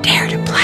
Dare to play.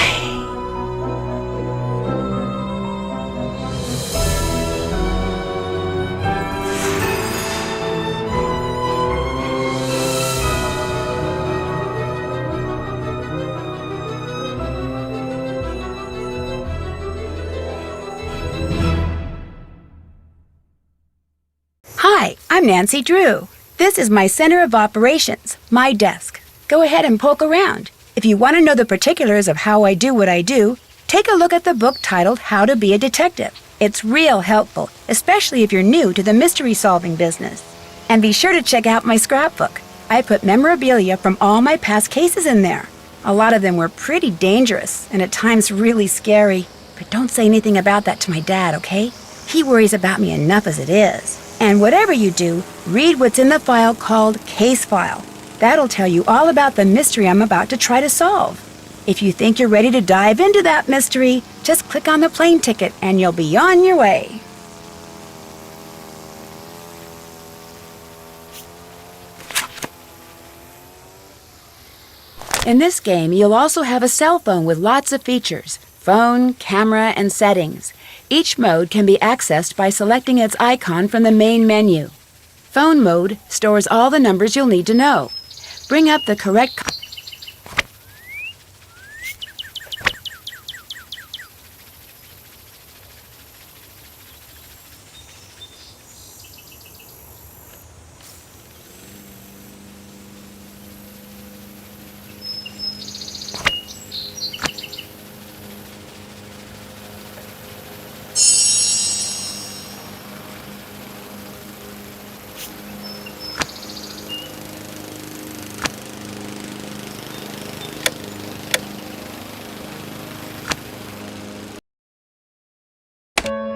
Hi, I'm Nancy Drew. This is my center of operations, my desk. Go ahead and poke around. If you want to know the particulars of how I do what I do, take a look at the book titled How to Be a Detective. It's real helpful, especially if you're new to the mystery-solving business. And be sure to check out my scrapbook. I put memorabilia from all my past cases in there. A lot of them were pretty dangerous and at times really scary. But don't say anything about that to my dad, okay? He worries about me enough as it is. And whatever you do, read what's in the file called Case File. That'll tell you all about the mystery I'm about to try to solve. If you think you're ready to dive into that mystery, just click on the plane ticket and you'll be on your way. In this game, you'll also have a cell phone with lots of features: phone, camera, and settings. Each mode can be accessed by selecting its icon from the main menu. Phone mode stores all the numbers you'll need to know. Bring up the correct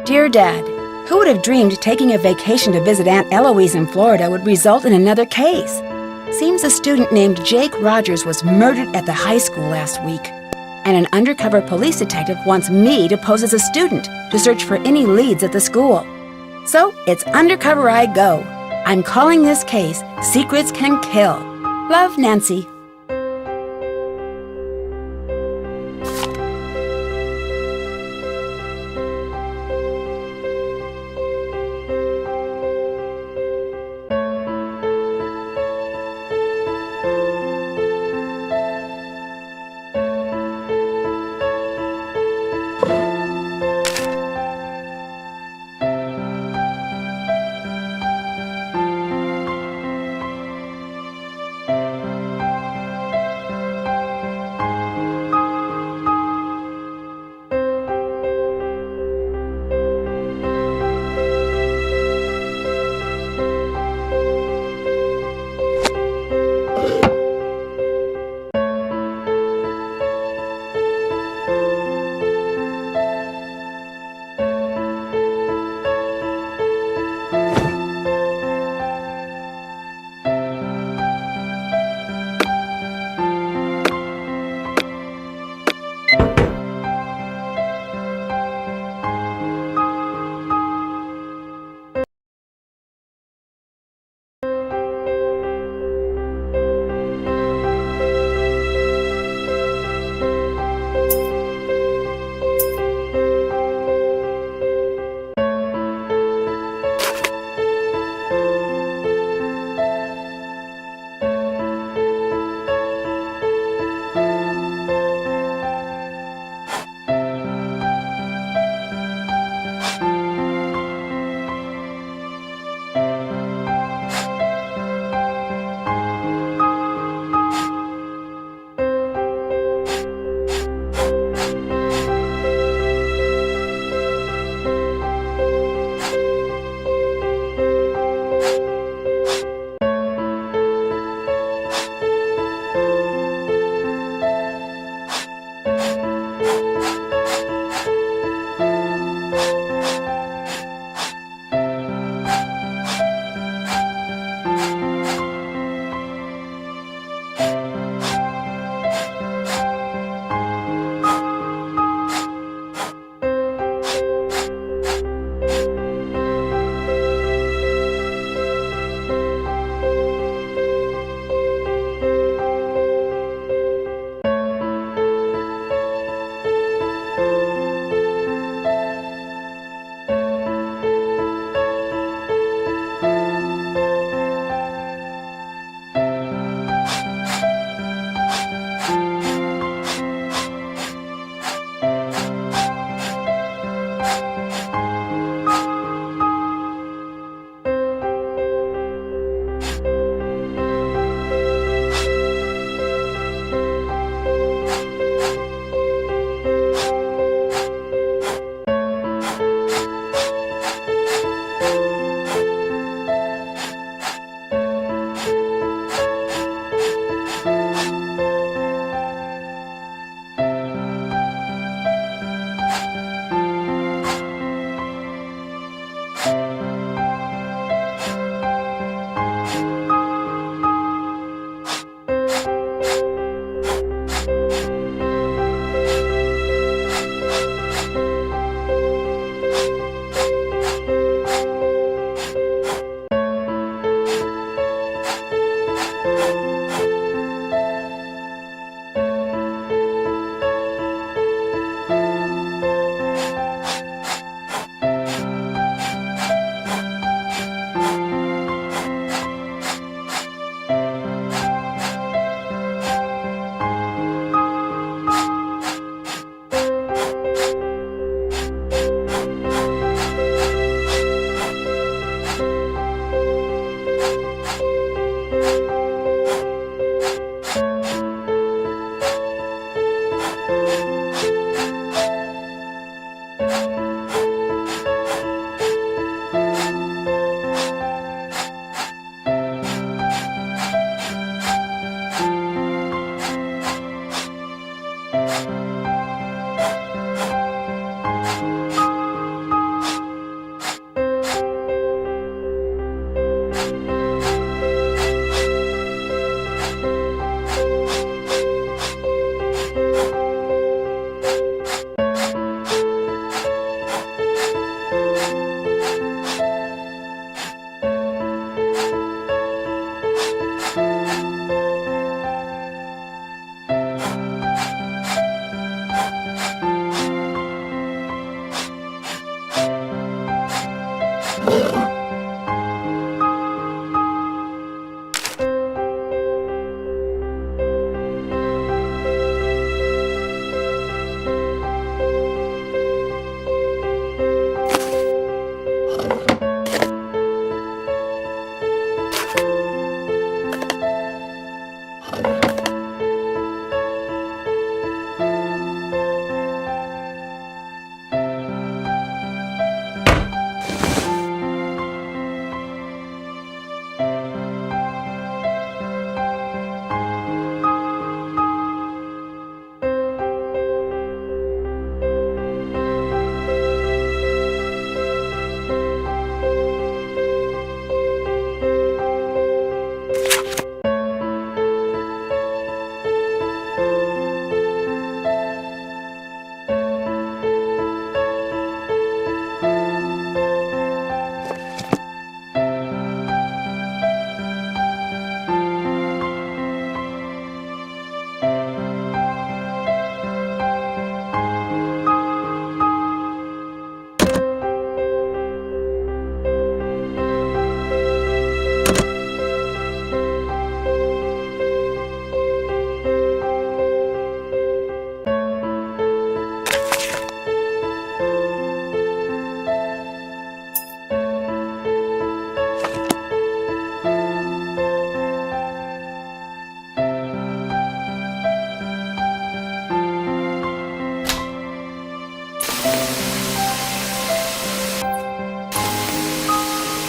Dear Dad, who would have dreamed taking a vacation to visit Aunt Eloise in Florida would result in another case? Seems a student named Jake Rogers was murdered at the high school last week. And an undercover police detective wants me to pose as a student to search for any leads at the school. So it's undercover I go. I'm calling this case Secrets Can Kill. Love, Nancy.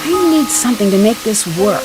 I need something to make this work.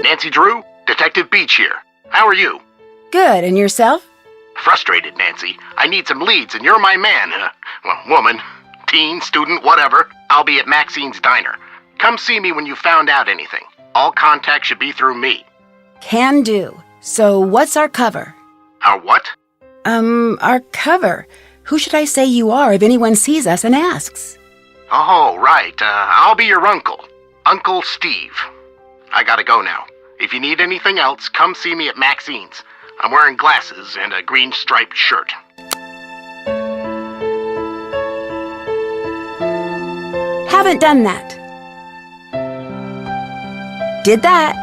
Nancy Drew, Detective Beach here. How are you? Good, and yourself? Frustrated, Nancy. I need some leads, and you're my man. Woman, teen, student, whatever. I'll be at Maxine's Diner. Come see me when you found out anything. All contact should be through me. Can do. So what's our cover? Our what? Our cover. Who should I say you are if anyone sees us and asks? Oh, right. I'll be your uncle. Uncle Steve. I gotta go now. If you need anything else, come see me at Maxine's. I'm wearing glasses and a green striped shirt. Haven't done that. Did that.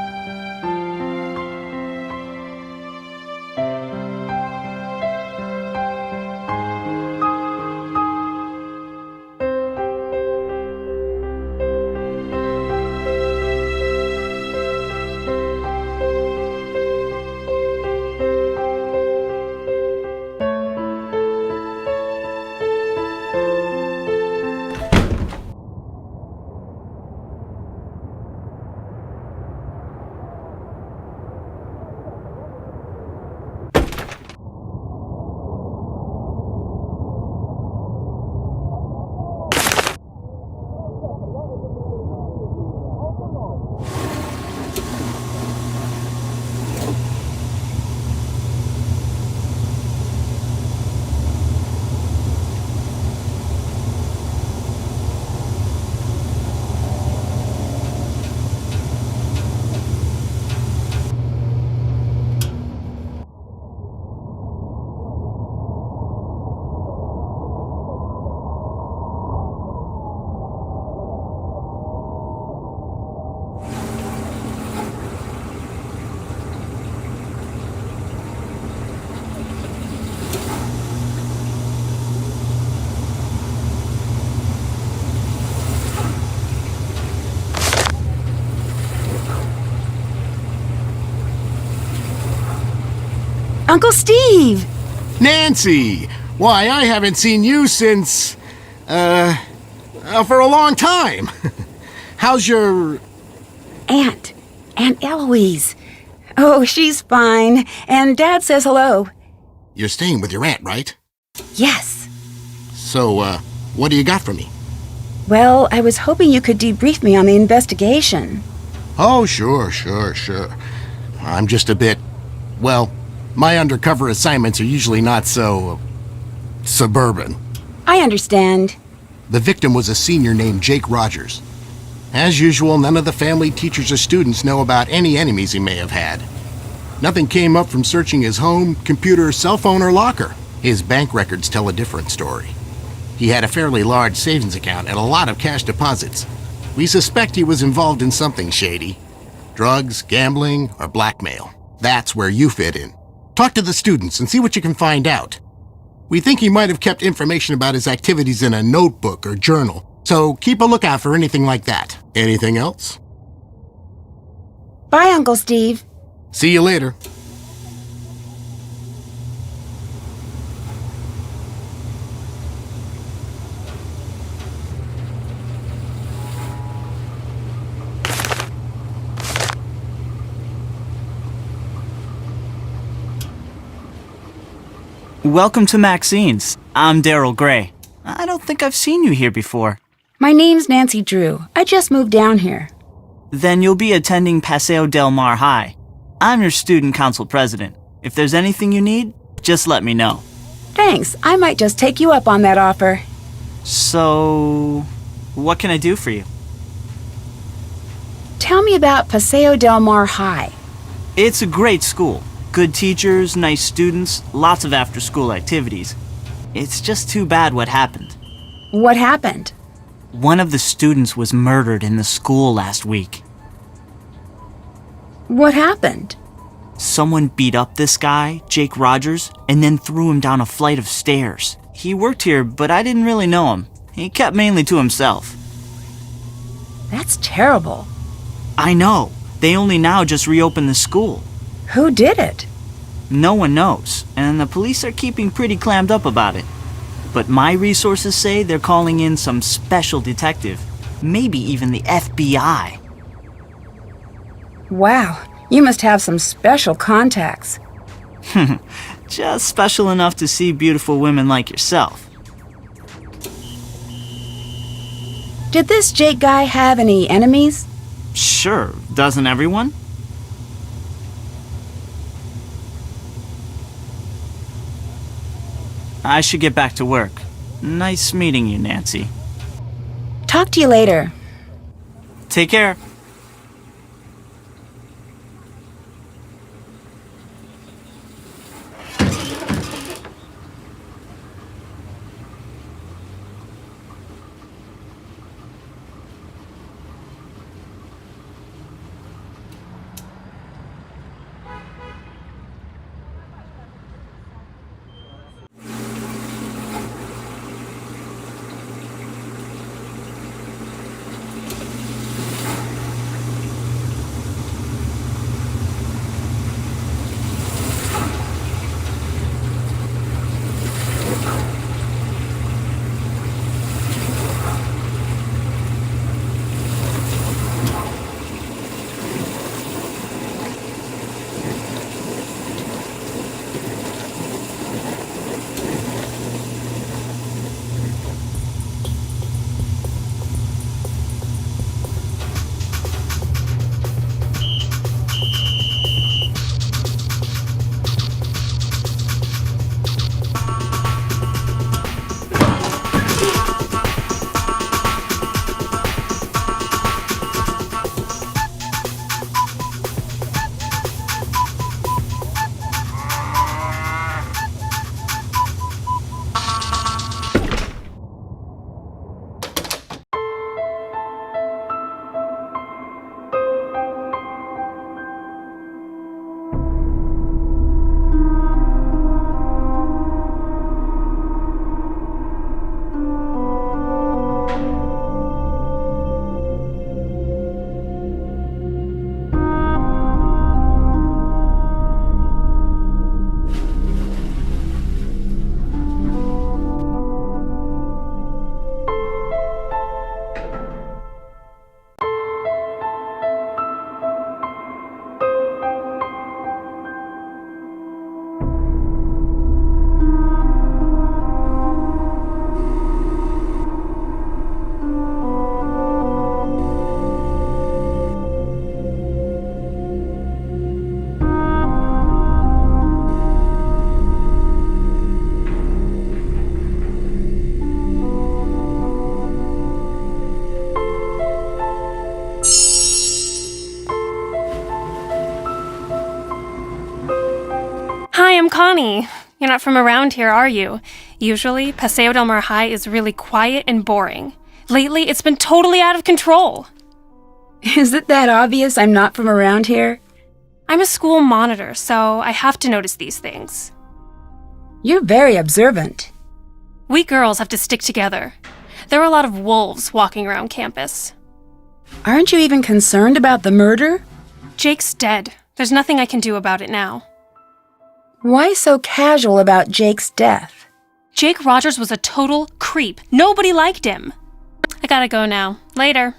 Uncle Steve! Nancy! Why, I haven't seen you since, for a long time. How's your... Aunt Eloise. Oh, she's fine. And Dad says hello. You're staying with your aunt, right? Yes. So, what do you got for me? Well, I was hoping you could debrief me on the investigation. Oh, sure. I'm just a bit... Well, my undercover assignments are usually not so... suburban. I understand. The victim was a senior named Jake Rogers. As usual, none of the family, teachers, or students know about any enemies he may have had. Nothing came up from searching his home, computer, cell phone, or locker. His bank records tell a different story. He had a fairly large savings account and a lot of cash deposits. We suspect he was involved in something shady. Drugs, gambling, or blackmail. That's where you fit in. Talk to the students and see what you can find out. We think he might have kept information about his activities in a notebook or journal, so keep a lookout for anything like that. Anything else? Bye, Uncle Steve. See you later. Welcome to Maxine's. I'm Daryl Gray. I don't think I've seen you here before. My name's Nancy Drew. I just moved down here. Then you'll be attending Paseo Del Mar High. I'm your student council president. If there's anything you need, just let me know. Thanks. I might just take you up on that offer. So, what can I do for you? Tell me about Paseo Del Mar High. It's a great school. Good teachers, nice students, lots of after-school activities. It's just too bad what happened. What happened? One of the students was murdered in the school last week. What happened? Someone beat up this guy, Jake Rogers, and then threw him down a flight of stairs. He worked here, but I didn't really know him. He kept mainly to himself. That's terrible. I know. They only now just reopened the school. Who did it? No one knows, and the police are keeping pretty clammed up about it. But my resources say they're calling in some special detective, maybe even the FBI. Wow, you must have some special contacts. Just special enough to see beautiful women like yourself. Did this Jake guy have any enemies? Sure, doesn't everyone? I should get back to work. Nice meeting you, Nancy. Talk to you later. Take care. funny. You're not from around here, are you? Usually, Paseo del Mar High is really quiet and boring. Lately, it's been totally out of control. Is it that obvious I'm not from around here? I'm a school monitor, so I have to notice these things. You're very observant. We girls have to stick together. There are a lot of wolves walking around campus. Aren't you even concerned about the murder? Jake's dead. There's nothing I can do about it now. Why so casual about Jake's death? Jake Rogers was a total creep. Nobody liked him. I gotta go now. Later.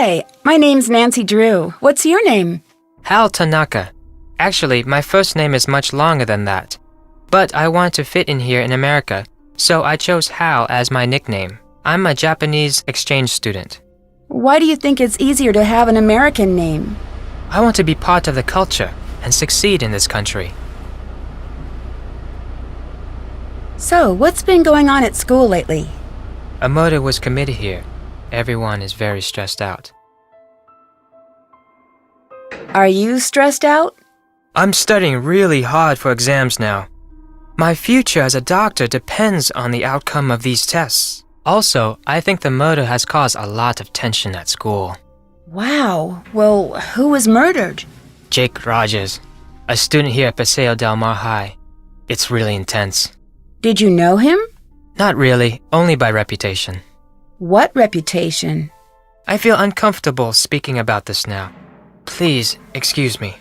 Hi, my name's Nancy Drew. What's your name? Hal Tanaka. Actually, my first name is much longer than that. But I want to fit in here in America, so I chose Hal as my nickname. I'm a Japanese exchange student. Why do you think it's easier to have an American name? I want to be part of the culture and succeed in this country. So, what's been going on at school lately? A murder was committed here. Everyone is very stressed out. Are you stressed out? I'm studying really hard for exams now. My future as a doctor depends on the outcome of these tests. Also, I think the murder has caused a lot of tension at school. Wow. Well, who was murdered? Jake Rogers, a student here at Paseo del Mar High. It's really intense. Did you know him? Not really, only by reputation. What reputation? I feel uncomfortable speaking about this now. Please, excuse me.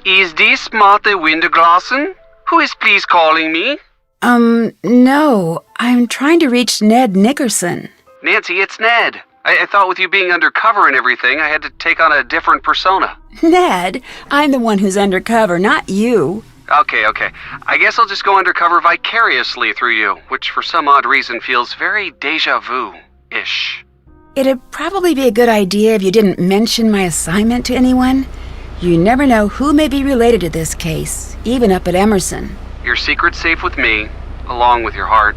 Is this Martha Winterglassen? Who is please calling me? No. I'm trying to reach Ned Nickerson. Nancy, it's Ned. I thought with you being undercover and everything, I had to take on a different persona. Ned, I'm the one who's undercover, not you. Okay. I guess I'll just go undercover vicariously through you, which for some odd reason feels very deja vu-ish. It'd probably be a good idea if you didn't mention my assignment to anyone. You never know who may be related to this case, even up at Emerson. Your secret's safe with me, along with your heart.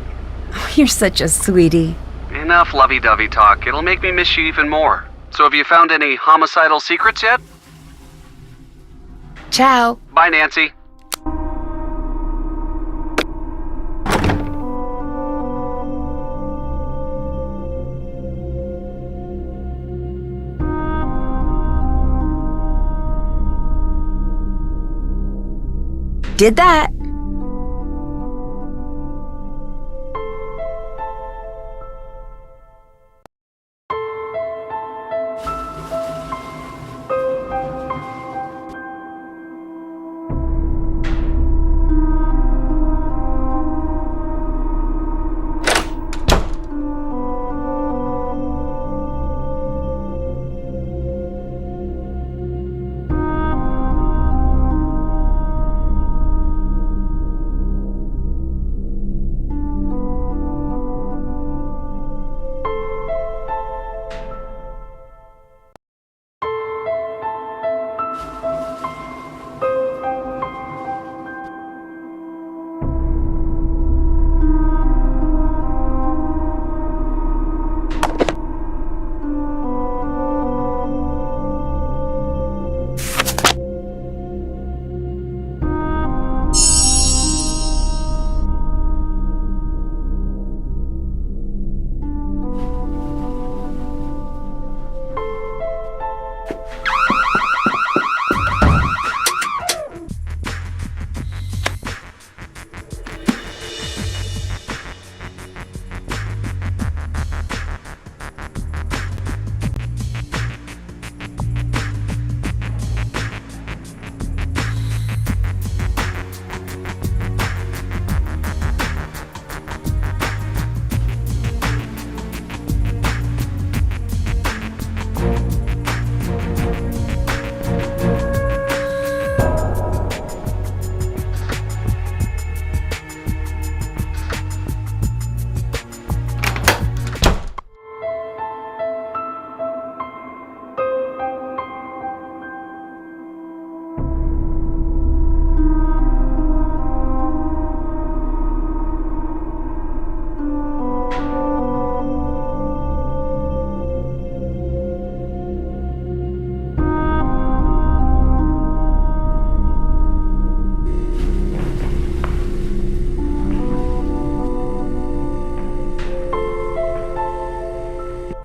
You're such a sweetie. Enough lovey-dovey talk. It'll make me miss you even more. So have you found any homicidal secrets yet? Ciao. Bye, Nancy. Did that.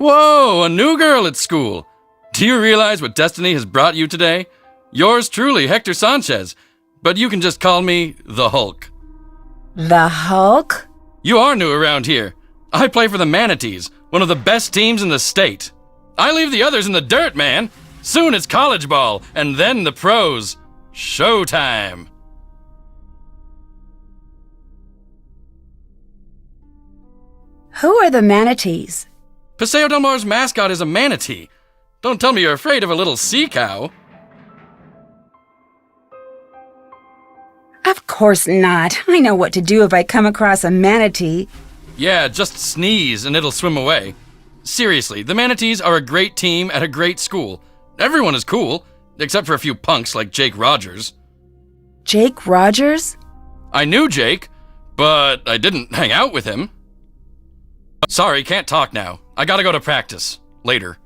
Whoa, a new girl at school. Do you realize what destiny has brought you today? Yours truly, Hector Sanchez. But you can just call me the Hulk. The Hulk? You are new around here. I play for the Manatees, one of the best teams in the state. I leave the others in the dirt, man. Soon it's college ball, and then the pros. Showtime. Who are the Manatees? Paseo Del Mar's mascot is a manatee. Don't tell me you're afraid of a little sea cow. Of course not. I know what to do if I come across a manatee. Yeah, just sneeze and it'll swim away. Seriously, the Manatees are a great team at a great school. Everyone is cool, except for a few punks like Jake Rogers. Jake Rogers? I knew Jake, but I didn't hang out with him. Sorry, can't talk now. I gotta go to practice. Later.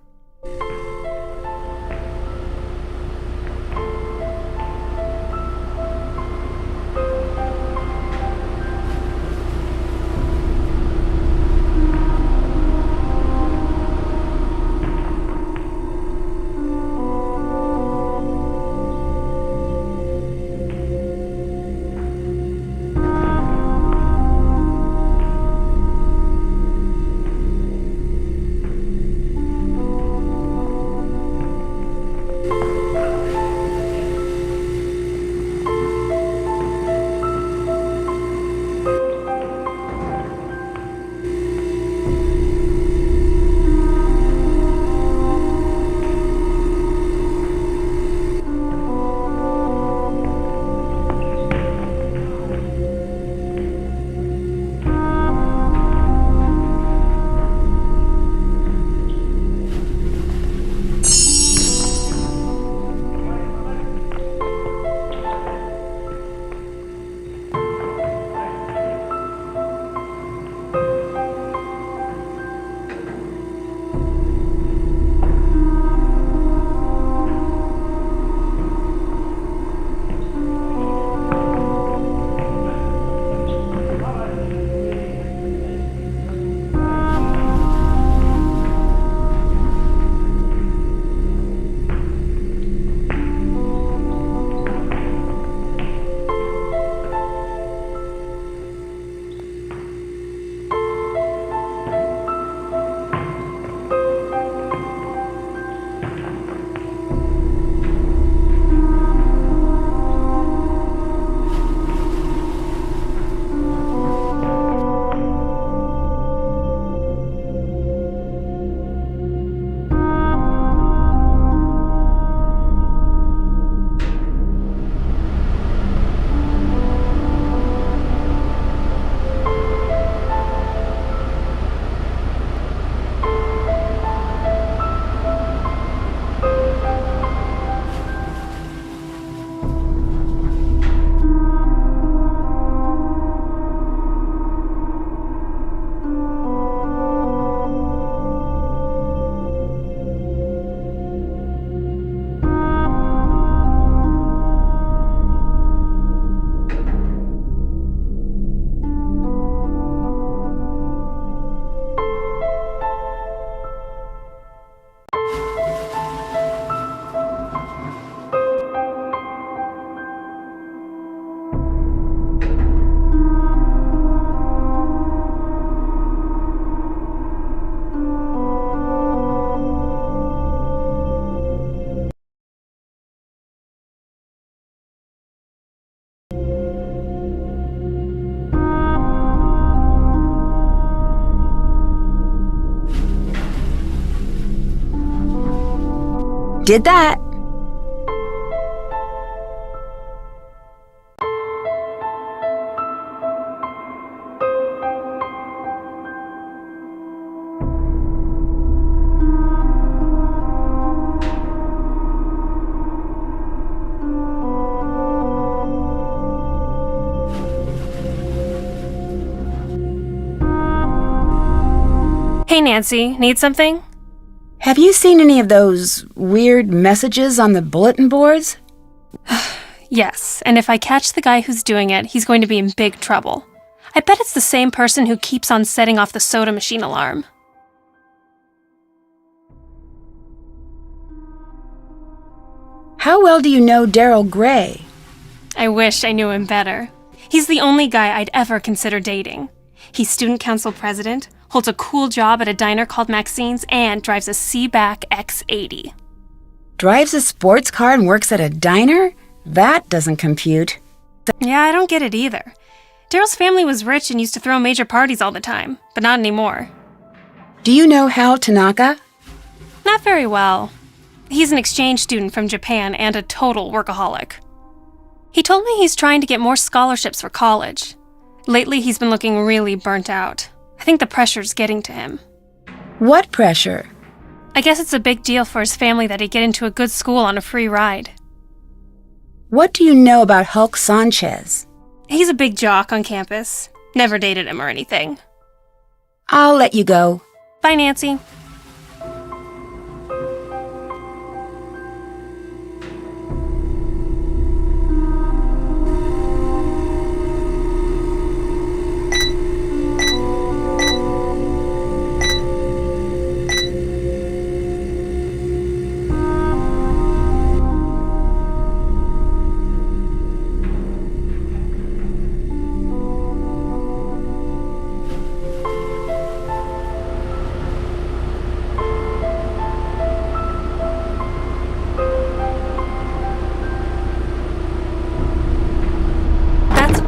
Did that. Hey, Nancy, need something? Have you seen any of those weird messages on the bulletin boards? Yes, and if I catch the guy who's doing it, he's going to be in big trouble. I bet it's the same person who keeps on setting off the soda machine alarm. How well do you know Daryl Gray? I wish I knew him better. He's the only guy I'd ever consider dating. He's student council president, holds a cool job at a diner called Maxine's, and drives a Seaback X80. Drives a sports car and works at a diner? That doesn't compute. Yeah, I don't get it either. Daryl's family was rich and used to throw major parties all the time, but not anymore. Do you know Hal Tanaka? Not very well. He's an exchange student from Japan and a total workaholic. He told me he's trying to get more scholarships for college. Lately, he's been looking really burnt out. I think the pressure's getting to him. What pressure? I guess it's a big deal for his family that he get into a good school on a free ride. What do you know about Hulk Sanchez? He's a big jock on campus. Never dated him or anything. I'll let you go. Bye, Nancy.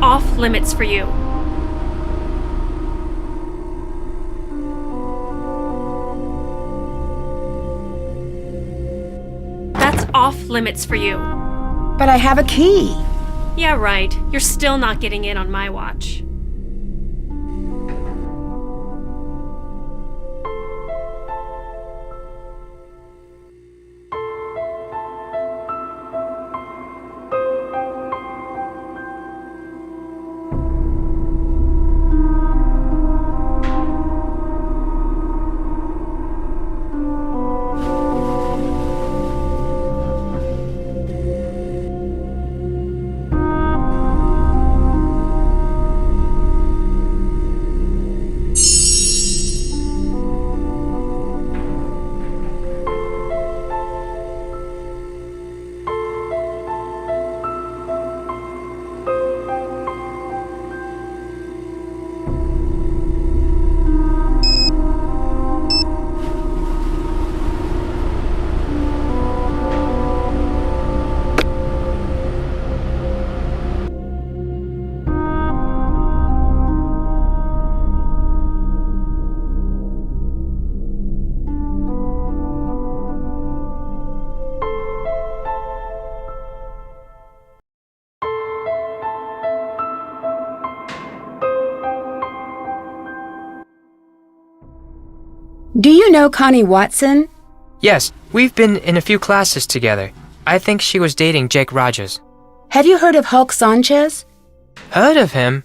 Off limits for you. That's off limits for you. But I have a key. Yeah, right. You're still not getting in on my watch. Do you know Connie Watson? Yes, we've been in a few classes together. I think she was dating Jake Rogers. Have you heard of Hulk Sanchez? Heard of him?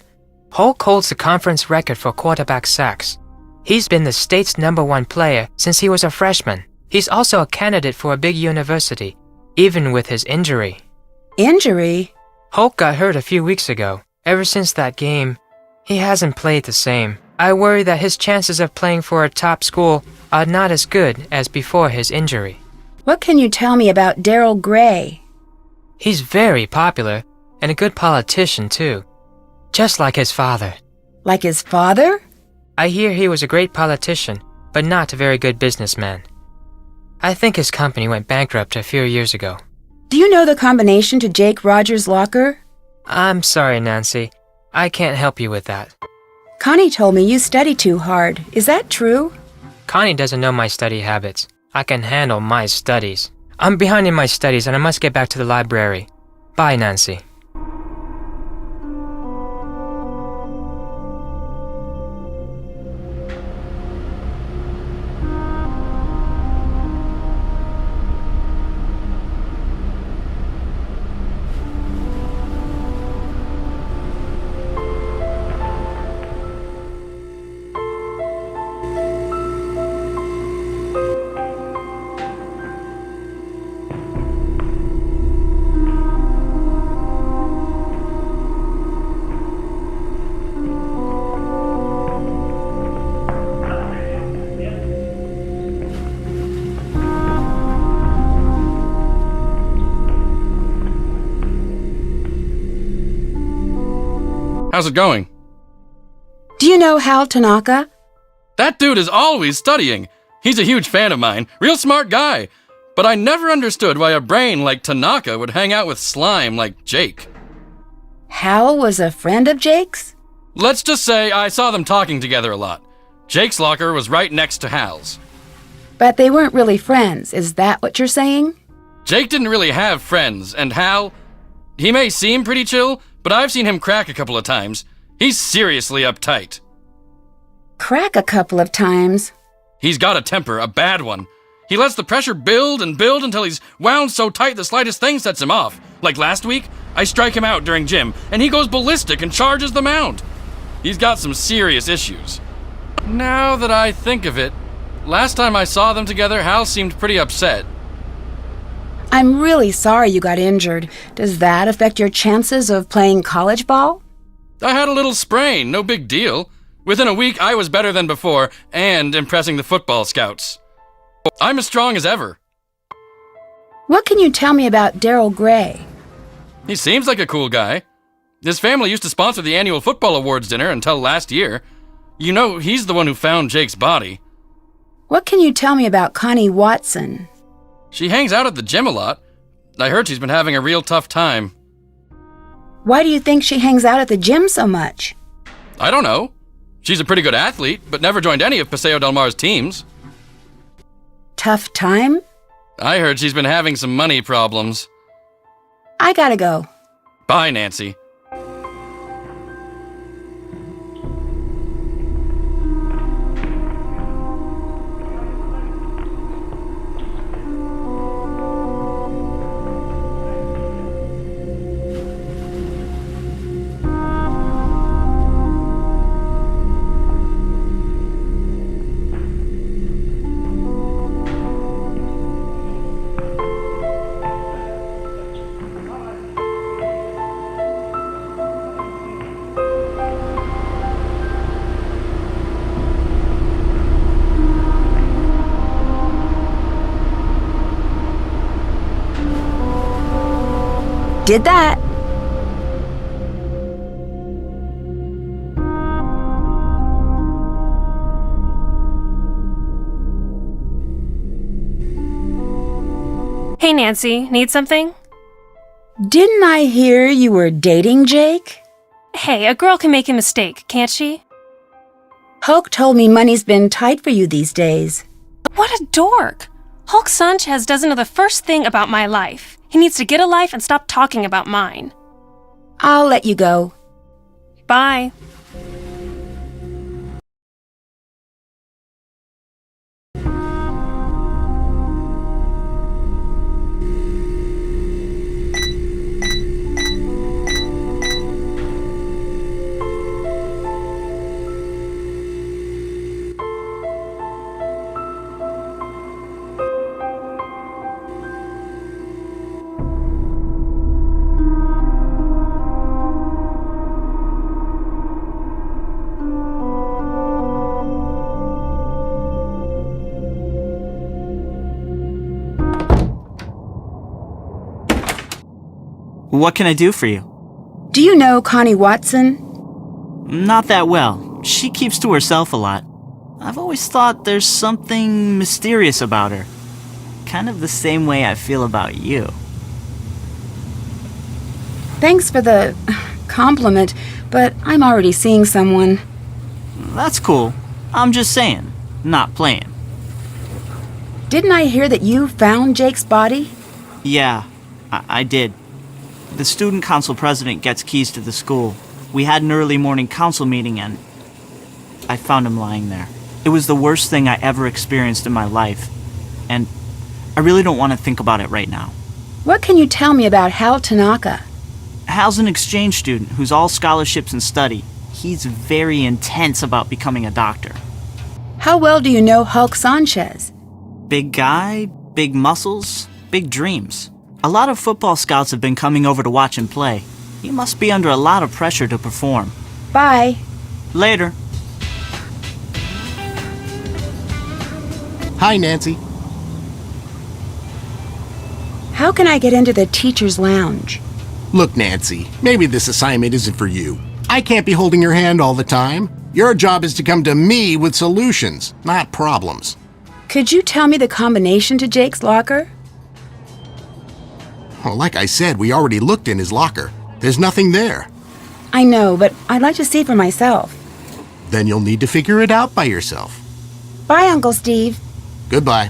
Hulk holds the conference record for quarterback sacks. He's been the state's #1 player since he was a freshman. He's also a candidate for a big university, even with his injury. Injury? Hulk got hurt a few weeks ago. Ever since that game, he hasn't played the same. I worry that his chances of playing for a top school are not as good as before his injury. What can you tell me about Daryl Gray? He's very popular, and a good politician, too. Just like his father. Like his father? I hear he was a great politician, but not a very good businessman. I think his company went bankrupt a few years ago. Do you know the combination to Jake Rogers' locker? I'm sorry, Nancy. I can't help you with that. Connie told me you study too hard. Is that true? Connie doesn't know my study habits. I can handle my studies. I'm behind in my studies and I must get back to the library. Bye, Nancy. How's it going? Do you know Hal Tanaka? That dude is always studying. He's a huge fan of mine. Real smart guy. But I never understood why a brain like Tanaka would hang out with slime like Jake. Hal was a friend of Jake's? Let's just say I saw them talking together a lot. Jake's locker was right next to Hal's. But they weren't really friends, is that what you're saying? Jake didn't really have friends, and Hal, he may seem pretty chill, but I've seen him crack a couple of times. He's seriously uptight. Crack a couple of times? He's got a temper, a bad one. He lets the pressure build and build until he's wound so tight the slightest thing sets him off. Like last week, I strike him out during gym, and he goes ballistic and charges the mound. He's got some serious issues. Now that I think of it, last time I saw them together, Hal seemed pretty upset. I'm really sorry you got injured. Does that affect your chances of playing college ball? I had a little sprain, no big deal. Within a week, I was better than before, and impressing the football scouts. I'm as strong as ever. What can you tell me about Daryl Gray? He seems like a cool guy. His family used to sponsor the annual football awards dinner until last year. You know, he's the one who found Jake's body. What can you tell me about Connie Watson? She hangs out at the gym a lot. I heard she's been having a real tough time. Why do you think she hangs out at the gym so much? I don't know. She's a pretty good athlete, but never joined any of Paseo Del Mar's teams. Tough time? I heard she's been having some money problems. I gotta go. Bye, Nancy. Did that. Hey, Nancy, need something? Didn't I hear you were dating Jake? Hey, a girl can make a mistake, can't she? Hulk told me money's been tight for you these days. What a dork! Hulk Sanchez doesn't know the first thing about my life. He needs to get a life and stop talking about mine. I'll let you go. Bye. What can I do for you? Do you know Connie Watson? Not that well. She keeps to herself a lot. I've always thought there's something mysterious about her. Kind of the same way I feel about you. Thanks for the compliment, but I'm already seeing someone. That's cool. I'm just saying, not playing. Didn't I hear that you found Jake's body? Yeah, I did. The student council president gets keys to the school. We had an early morning council meeting and I found him lying there. It was the worst thing I ever experienced in my life. And I really don't want to think about it right now. What can you tell me about Hal Tanaka? Hal's an exchange student who's all scholarships and study. He's very intense about becoming a doctor. How well do you know Hulk Sanchez? Big guy, big muscles, big dreams. A lot of football scouts have been coming over to watch him play. He must be under a lot of pressure to perform. Bye. Later. Hi, Nancy. How can I get into the teacher's lounge? Look, Nancy, maybe this assignment isn't for you. I can't be holding your hand all the time. Your job is to come to me with solutions, not problems. Could you tell me the combination to Jake's locker? Well, like I said, we already looked in his locker. There's nothing there. I know, but I'd like to see for myself. Then you'll need to figure it out by yourself. Bye, Uncle Steve. Goodbye.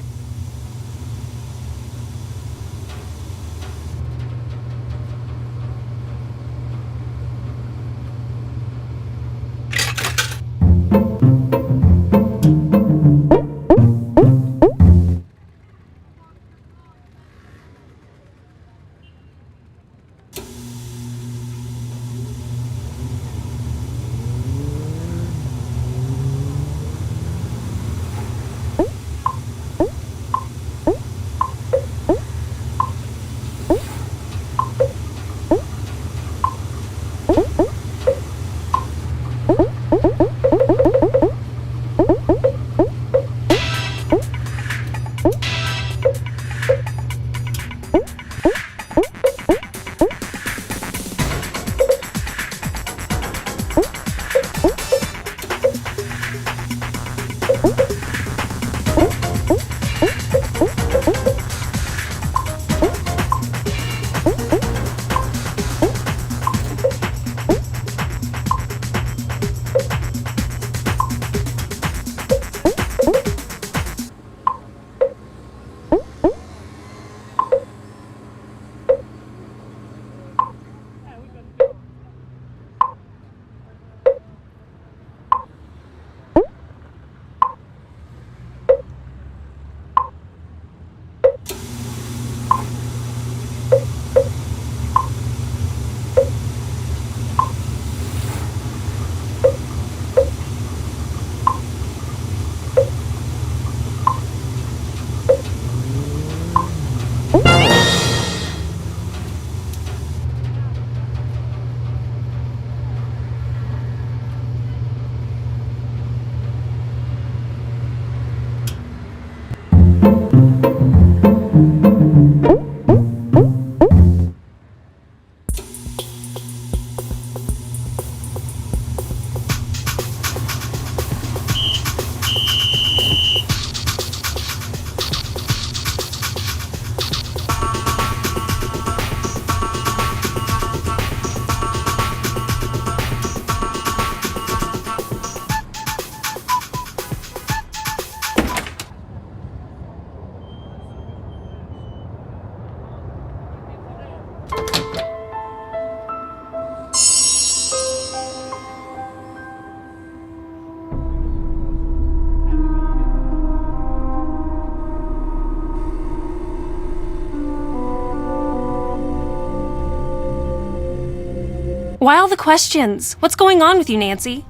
Why all the questions? What's going on with you, Nancy?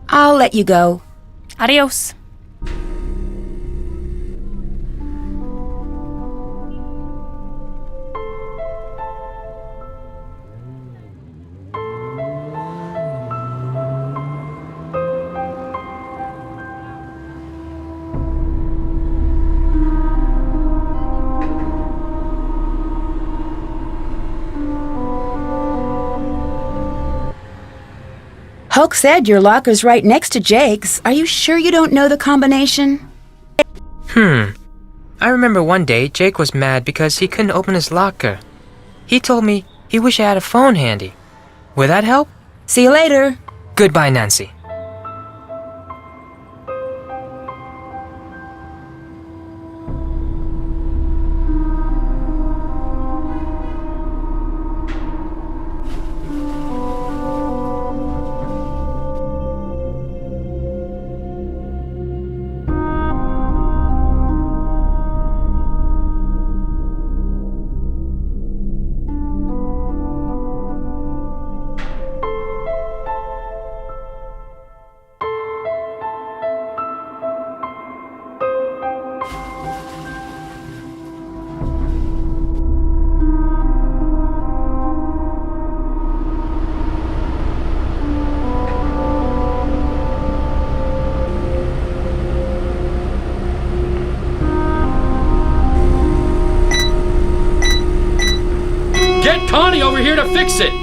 I'll let you go. Adios. Hulk said your locker's right next to Jake's. Are you sure you don't know the combination? I remember one day Jake was mad because he couldn't open his locker. He told me he wished I had a phone handy. Would that help? See you later. Goodbye, Nancy. Connie over here to fix it!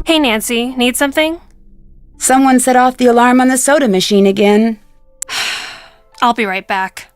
Hey, Nancy, need something? Someone set off the alarm on the soda machine again. I'll be right back.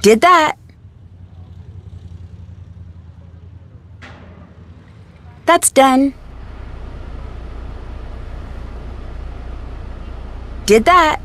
Did that. That's done. Did that.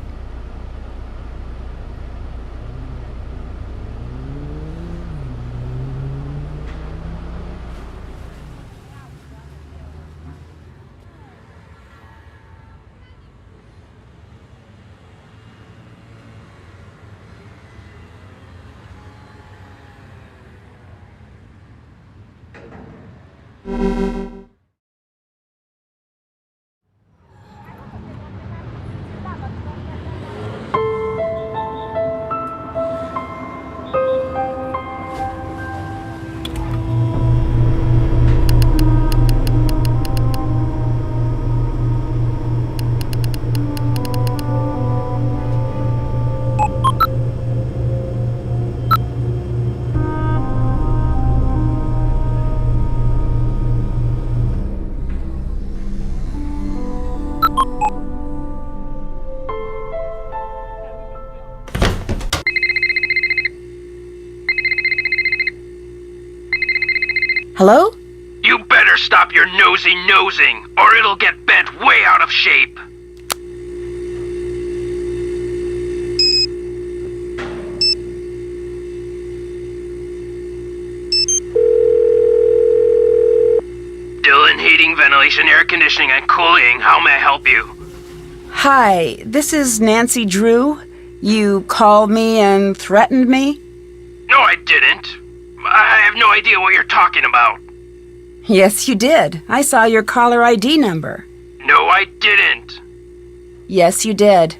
Hello? You better stop your nosy nosing, or it'll get bent way out of shape. Dylan Heating, Ventilation, Air Conditioning, and Cooling. How may I help you? Hi, this is Nancy Drew. You called me and threatened me? No, I didn't. I have no idea what you're talking about. Yes, you did. I saw your caller ID number. No, I didn't. Yes, you did.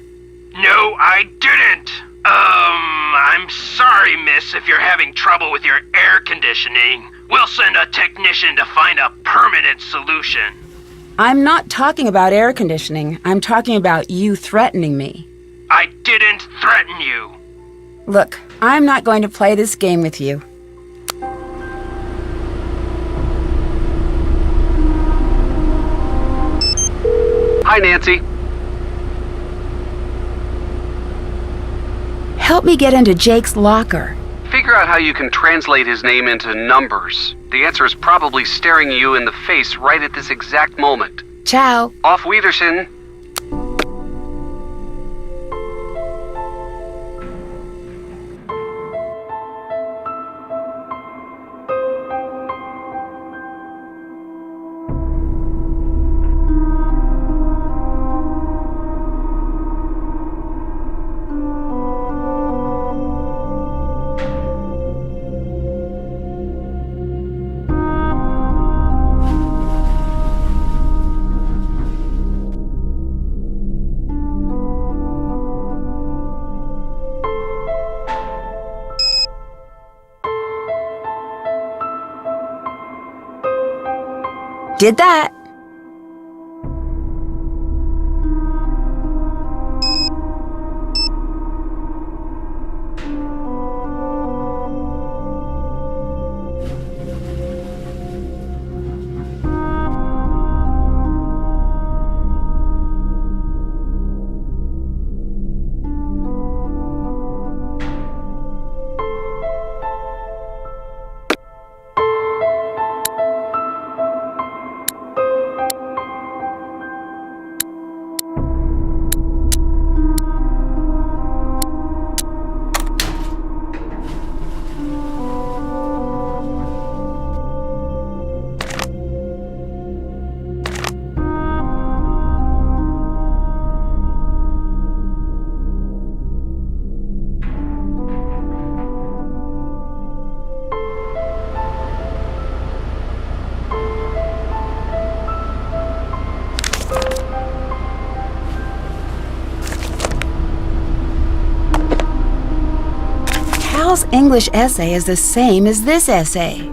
No, I didn't. I'm sorry, miss, if you're having trouble with your air conditioning. We'll send a technician to find a permanent solution. I'm not talking about air conditioning. I'm talking about you threatening me. I didn't threaten you. Look, I'm not going to play this game with you. Hi, Nancy. Help me get into Jake's locker. Figure out how you can translate his name into numbers. The answer is probably staring you in the face right at this exact moment. Ciao. Auf Wiedersehen. Did that. Hal's English essay is the same as this essay.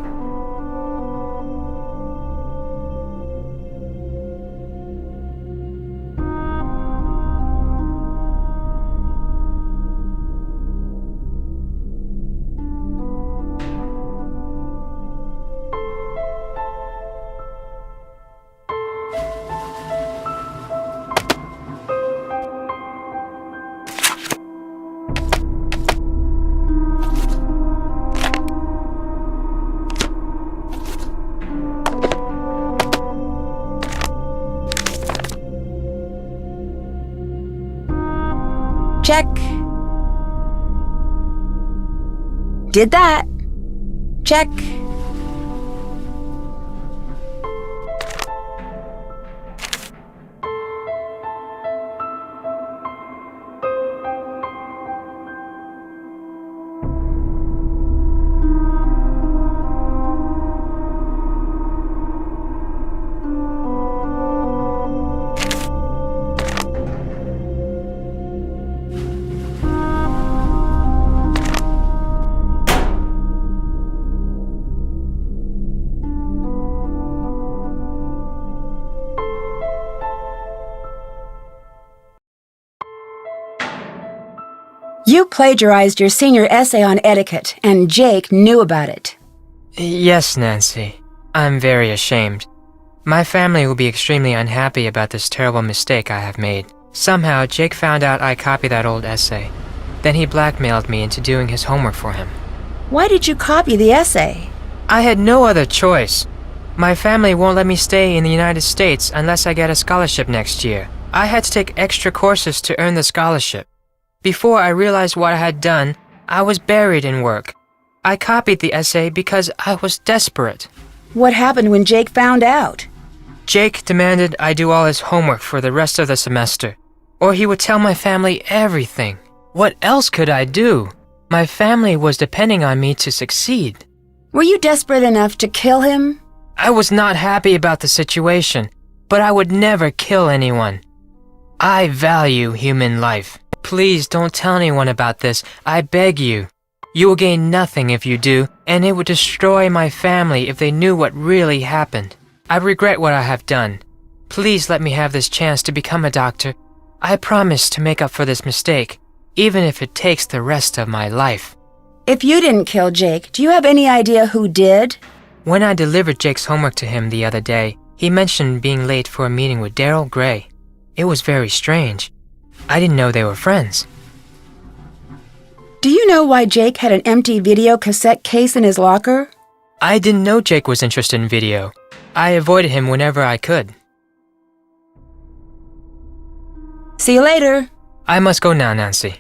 Check. Did that. Check. You plagiarized your senior essay on etiquette, and Jake knew about it. Yes, Nancy. I'm very ashamed. My family will be extremely unhappy about this terrible mistake I have made. Somehow, Jake found out I copied that old essay. Then he blackmailed me into doing his homework for him. Why did you copy the essay? I had no other choice. My family won't let me stay in the United States unless I get a scholarship next year. I had to take extra courses to earn the scholarship. Before I realized what I had done, I was buried in work. I copied the essay because I was desperate. What happened when Jake found out? Jake demanded I do all his homework for the rest of the semester, or he would tell my family everything. What else could I do? My family was depending on me to succeed. Were you desperate enough to kill him? I was not happy about the situation, but I would never kill anyone. I value human life. Please don't tell anyone about this, I beg you. You will gain nothing if you do, and it would destroy my family if they knew what really happened. I regret what I have done. Please let me have this chance to become a doctor. I promise to make up for this mistake, even if it takes the rest of my life. If you didn't kill Jake, do you have any idea who did? When I delivered Jake's homework to him the other day, he mentioned being late for a meeting with Daryl Gray. It was very strange. I didn't know they were friends. Do you know why Jake had an empty video cassette case in his locker? I didn't know Jake was interested in video. I avoided him whenever I could. See you later. I must go now, Nancy.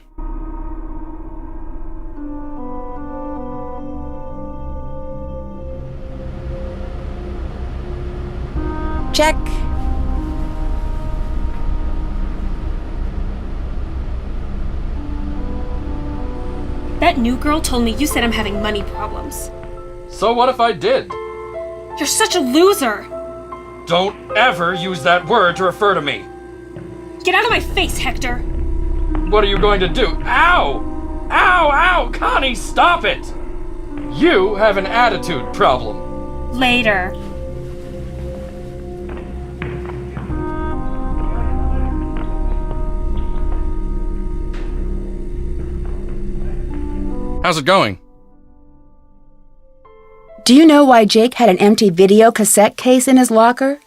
Check. That new girl told me you said I'm having money problems. So what if I did? You're such a loser! Don't ever use that word to refer to me. Get out of my face, Hector! What are you going to do? Ow! Ow, ow! Connie, stop it! You have an attitude problem. Later. How's it going? Do you know why Jake had an empty video cassette case in his locker?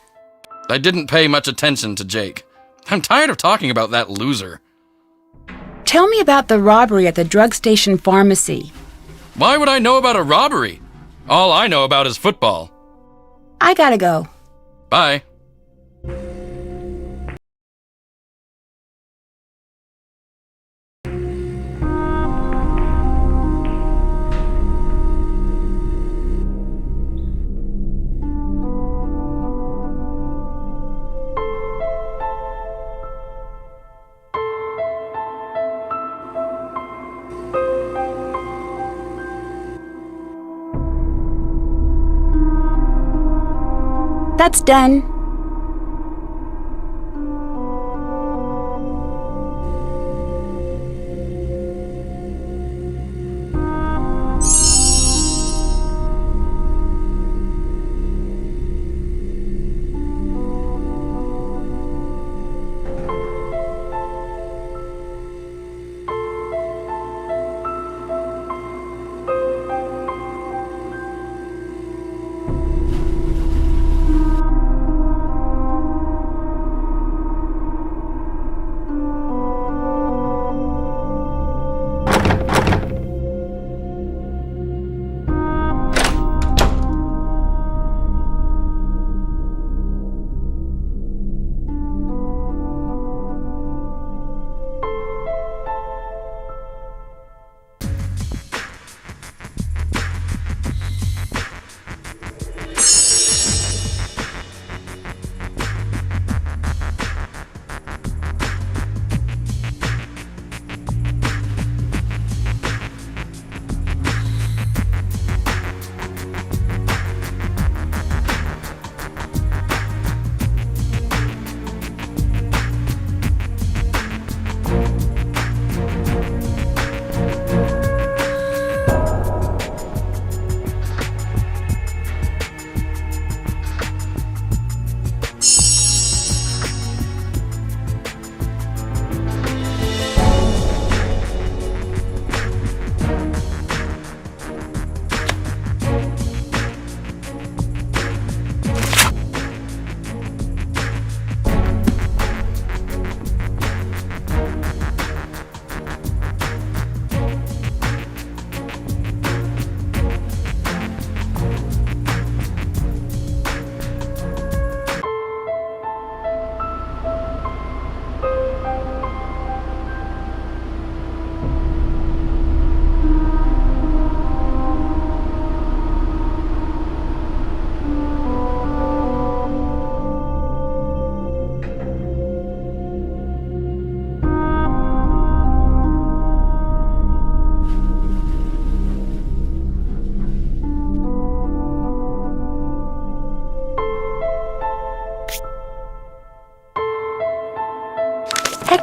I didn't pay much attention to Jake. I'm tired of talking about that loser. Tell me about the robbery at the drug station pharmacy. Why would I know about a robbery? All I know about is football. I gotta go. Bye. That's done.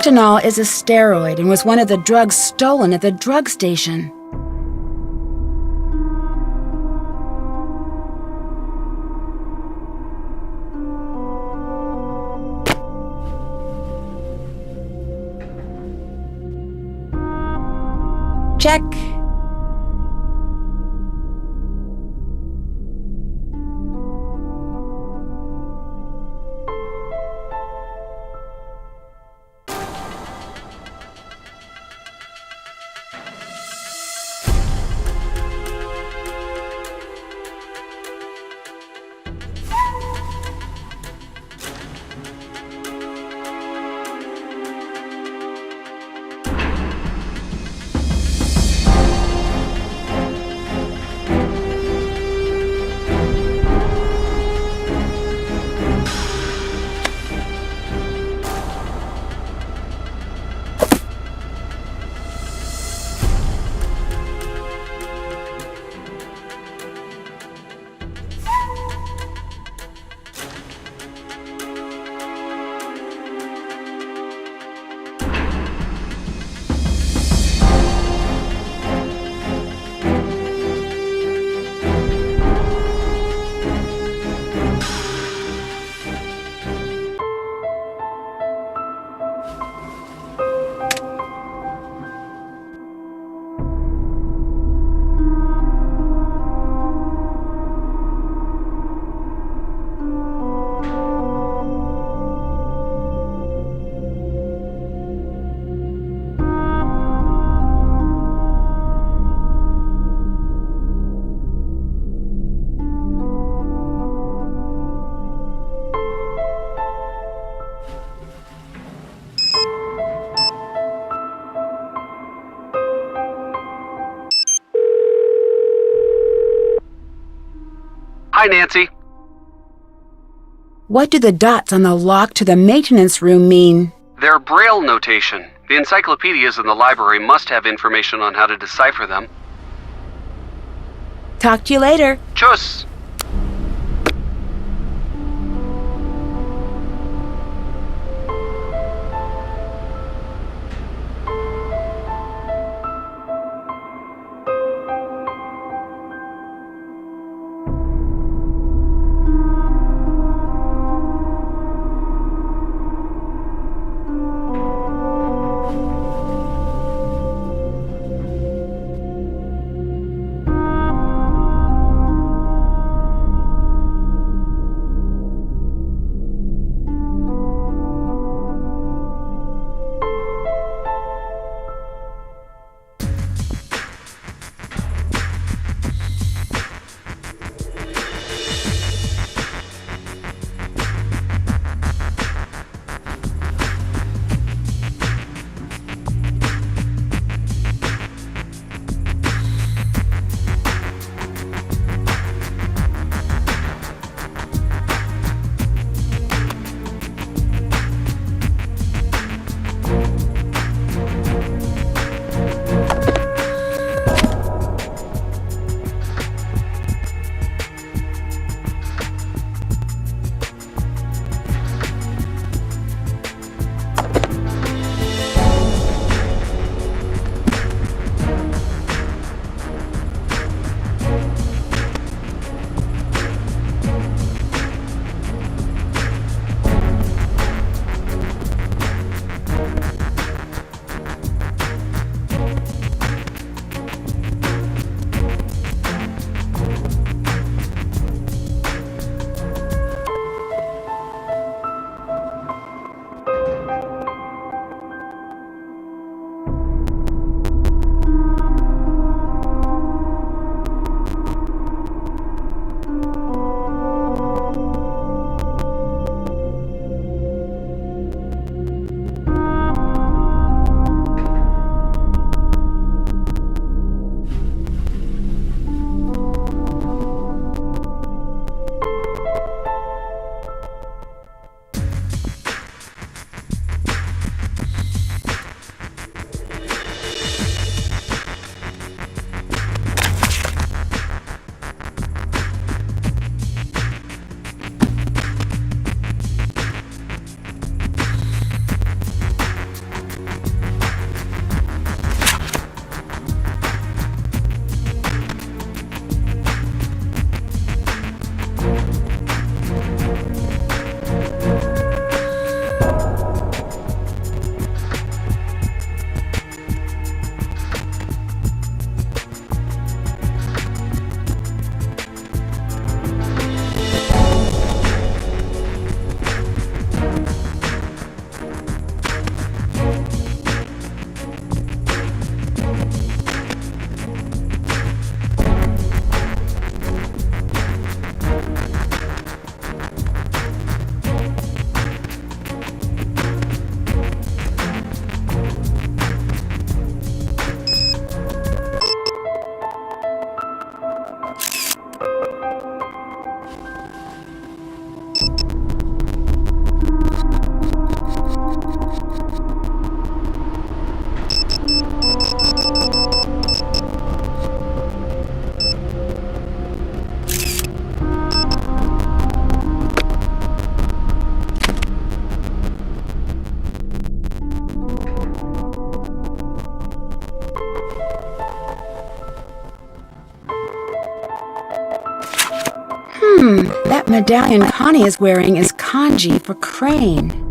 Octanol is a steroid and was one of the drugs stolen at the drug station. Check. Hi, Nancy. What do the dots on the lock to the maintenance room mean? They're Braille notation. The encyclopedias in the library must have information on how to decipher them. Talk to you later. Tschüss. That medallion Connie is wearing is kanji for crane.